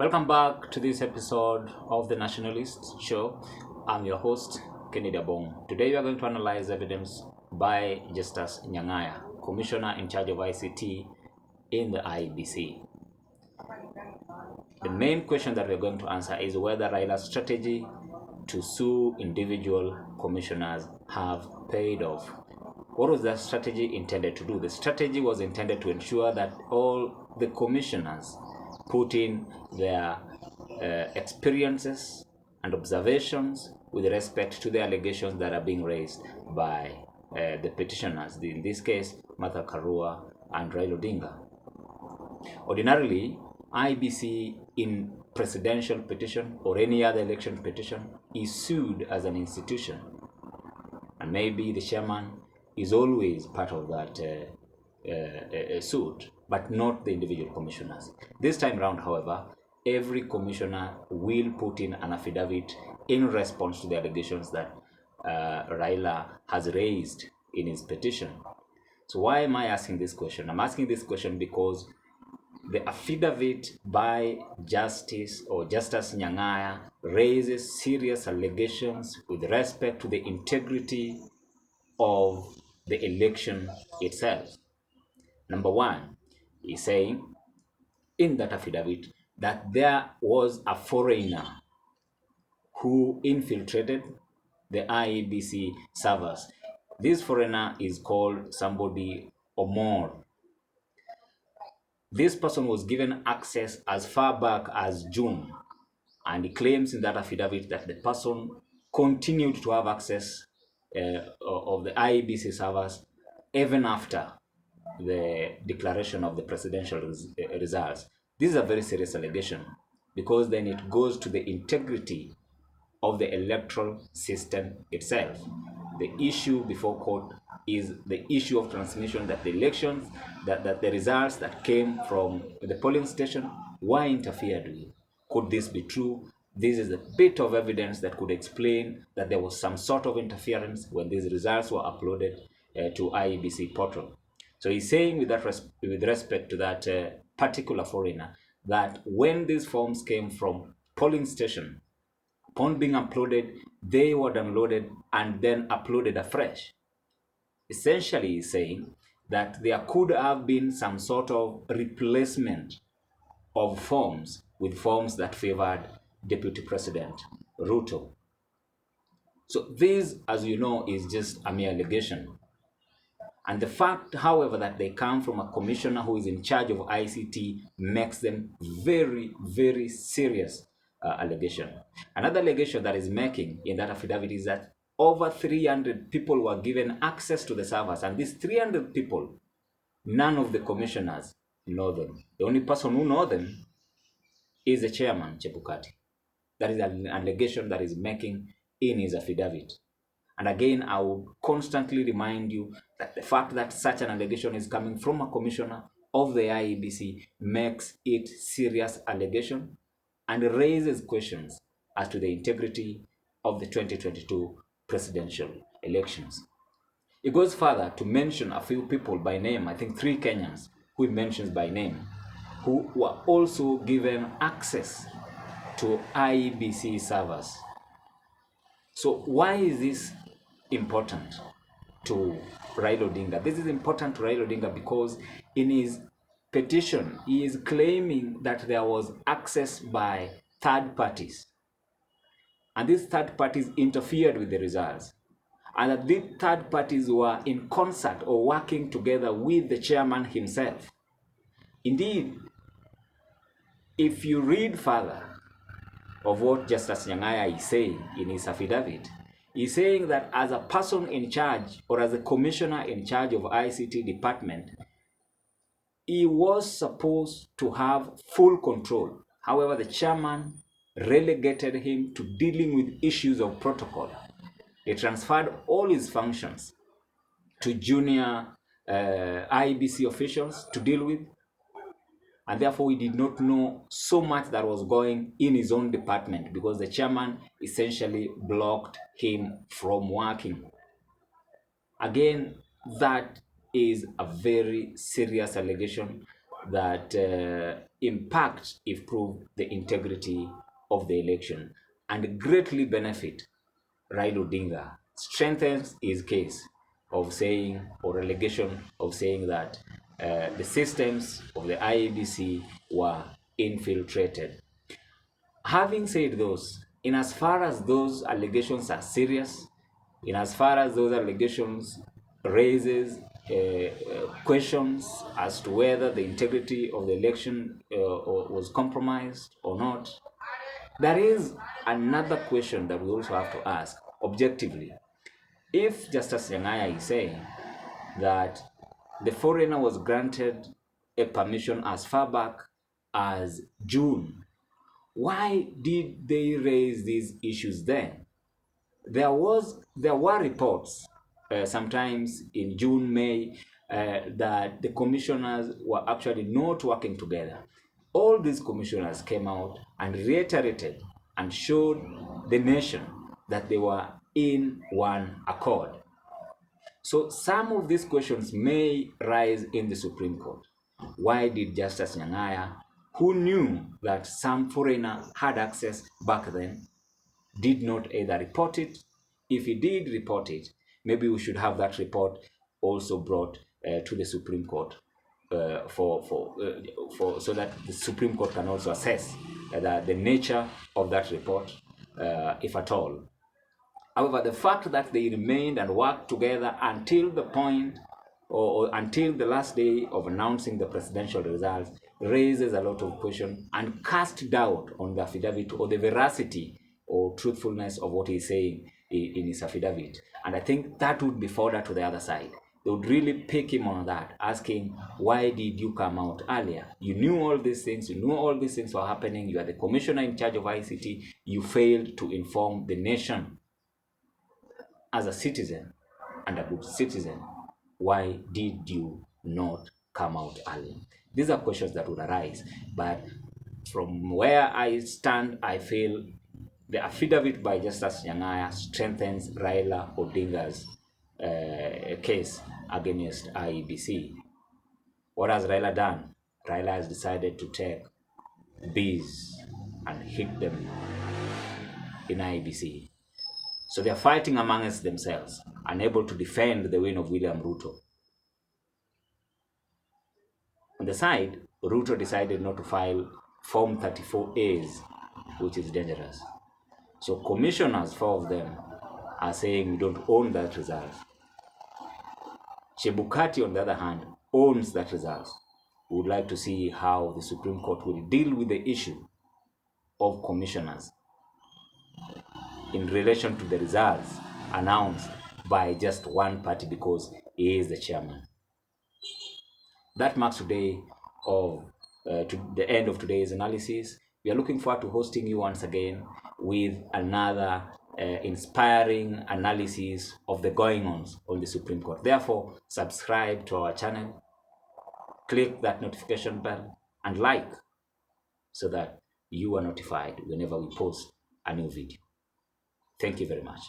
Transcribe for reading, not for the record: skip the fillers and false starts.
Welcome back to this episode of the Nationalist Show. I'm your host, Kennedy Abong. Today we are going to analyze evidence by Justus Nyang'aya, Commissioner in charge of ICT in the IEBC. The main question that we're going to answer is whether Raila's strategy to sue individual commissioners have paid off. What was that strategy intended to do? The strategy was intended to ensure that all the commissioners put in their experiences and observations with respect to the allegations that are being raised by the petitioners, in this case, Martha Karua and Raila Odinga. Ordinarily, IEBC in presidential petition or any other election petition is sued as an institution, and maybe the chairman is always part of that suit, but not the individual commissioners. This time round, however, every commissioner will put in an affidavit in response to the allegations that Raila has raised in his petition. So why am I asking this question? I'm asking this question because the affidavit by Justus Nyang'aya raises serious allegations with respect to the integrity of the election itself. Number one, he's saying in that affidavit that there was a foreigner who infiltrated the IEBC servers. This foreigner is called somebody Omor. This person was given access as far back as June, and he claims in that affidavit that the person continued to have access of the IEBC servers even after the declaration of the presidential results. This is a very serious allegation because then it goes to the integrity of the electoral system itself. The issue before court is the issue of transmission, that the elections, that the results that came from the polling station were interfered with. Could this be true? This is a bit of evidence that could explain that there was some sort of interference when these results were uploaded to IEBC portal. So he's saying with respect to that particular foreigner that when these forms came from polling station, upon being uploaded, they were downloaded and then uploaded afresh. Essentially, he's saying that there could have been some sort of replacement of forms with forms that favored Deputy President Ruto. So this, as you know, is just a mere allegation. And the fact, however, that they come from a commissioner who is in charge of ICT makes them very, very serious allegation. Another allegation that is making in that affidavit is that over 300 people were given access to the servers, and these 300 people, none of the commissioners know them. The only person who knows them is the chairman, Chebukati. That is an allegation that is making in his affidavit. And again, I would constantly remind you that the fact that such an allegation is coming from a commissioner of the IEBC makes it serious allegation and raises questions as to the integrity of the 2022 presidential elections. It goes further to mention a few people by name, I think 3 Kenyans, who he mentions by name, who were also given access to IEBC servers. So why is this important to Raila Odinga? This is important to Raila Odinga because in his petition, he is claiming that there was access by third parties. And these third parties interfered with the results. And that these third parties were in concert or working together with the chairman himself. Indeed, if you read further of what Justus Nyang'aya is saying in his affidavit, he's saying that as a person in charge or as a commissioner in charge of ICT department, he was supposed to have full control. However, the chairman relegated him to dealing with issues of protocol. He transferred all his functions to junior IEBC officials to deal with, and therefore we did not know so much that was going in his own department because the chairman essentially blocked him from working. Again, that is a very serious allegation that impact, if proved, the integrity of the election and greatly benefit Raila Odinga, strengthens his case of saying, or allegation of saying, that the systems of the IEBC were infiltrated. Having said those, in as far as those allegations are serious, in as far as those allegations raises questions as to whether the integrity of the election was compromised or not, there is another question that we also have to ask objectively. If Justus Nyang'aya is saying that the foreigner was granted a permission as far back as June, why did they raise these issues then? There were reports sometimes in June, May, that the commissioners were actually not working together. All these commissioners came out and reiterated and showed the nation that they were in one accord. So some of these questions may rise in the Supreme Court. Why did Justice Nyang'aya, who knew that some foreigner had access back then, did not either report it? If he did report it, maybe we should have that report also brought to the Supreme Court so that the Supreme Court can also assess the nature of that report, if at all. However, the fact that they remained and worked together until the point or until the last day of announcing the presidential results raises a lot of questions and casts doubt on the affidavit or the veracity or truthfulness of what he's saying in his affidavit. And I think that would be further to the other side. They would really pick him on that, asking, why did you come out earlier? You knew all these things, you knew all these things were happening, you are the commissioner in charge of ICT, you failed to inform the nation as a citizen and a good citizen. Why did you not come out earlier? These are questions that would arise, but from where I stand, I feel the affidavit by Justus Nyang'aya strengthens Raila Odinga's case against IEBC. What has Raila done? Raila has decided to take bees and hit them in IEBC. So they are fighting amongst themselves, unable to defend the win of William Ruto. On the side, Ruto decided not to file Form 34As, which is dangerous. So commissioners, 4 of them, are saying we don't own that result. Chebukati, on the other hand, owns that result. We would like to see how the Supreme Court will deal with the issue of commissioners in relation to the results announced by just one party because he is the chairman. That marks today of to the end of today's analysis. We are looking forward to hosting you once again with another inspiring analysis of the going-ons on the Supreme Court. Therefore, subscribe to our channel, click that notification bell, and like so that you are notified whenever we post a new video. Thank you very much.